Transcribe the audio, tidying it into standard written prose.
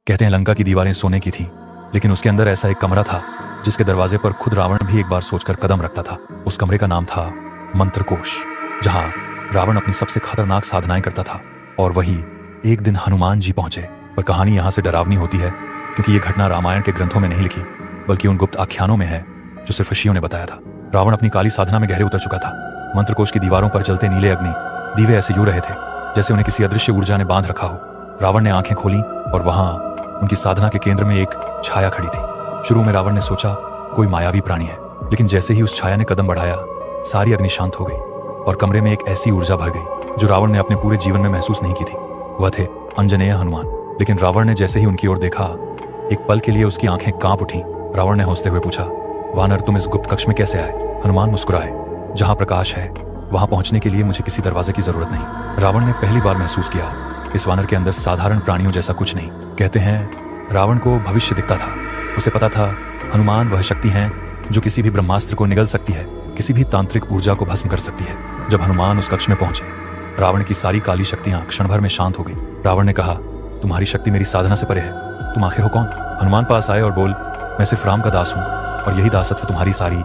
कहते हैं लंका की दीवारें सोने की थीं, लेकिन उसके अंदर ऐसा एक कमरा था जिसके दरवाजे पर खुद रावण भी एक बार सोचकर कदम रखता था। उस कमरे का नाम था मंत्रकोश, जहां रावण अपनी सबसे खतरनाक साधनाएं करता था। और वही एक दिन हनुमान जी पहुंचे। पर कहानी यहां से डरावनी होती है, क्योंकि ये घटना रामायण के ग्रंथों में नहीं लिखी, बल्कि उन गुप्त आख्यानों में है जो सिर्फ ऋषियों ने बताया था। रावण अपनी काली साधना में गहरे उतर चुका था। मंत्रकोश की दीवारों पर जलते नीले अग्नि दीवे ऐसे यूं रहे थे जैसे उन्हें किसी अदृश्य ऊर्जा ने बांध रखा हो। रावण ने आंखें खोली और वहां उनकी साधना के केंद्र में एक छाया खड़ी थी। शुरू में रावण ने सोचा कोई मायावी प्राणी है, लेकिन जैसे ही उस छाया ने कदम बढ़ाया, सारी अग्नि शांत हो गई और कमरे में एक ऐसी ऊर्जा भर गई जो रावण ने अपने पूरे जीवन में महसूस नहीं की थी। वह थे अंजनेय हनुमान। लेकिन रावण ने जैसे ही उनकी ओर देखा, एक पल के लिए उसकी आंखें कांप उठी। रावण ने हंसते हुए पूछा, वानर तुम इस गुप्त कक्ष में कैसे आए? हनुमान मुस्कुराए, जहां प्रकाश है वहां पहुंचने के लिए मुझे किसी दरवाजे की जरूरत नहीं। रावण ने पहली बार महसूस किया इस वानर के अंदर साधारण प्राणियों जैसा कुछ नहीं। कहते हैं रावण को भविष्य दिखता था। उसे पता था हनुमान वह शक्ति है जो किसी भी ब्रह्मास्त्र को निगल सकती है, किसी भी तांत्रिक ऊर्जा को भस्म कर सकती है। जब हनुमान उस कक्ष में पहुंचे, रावण की सारी काली शक्तियां क्षण भर में शांत हो गई। रावण ने कहा, तुम्हारी शक्ति मेरी साधना से परे है, तुम आखिर हो कौन? हनुमान पास आए और बोल, मैं सिर्फ राम का दास हूं और यही दासत्व तुम्हारी सारी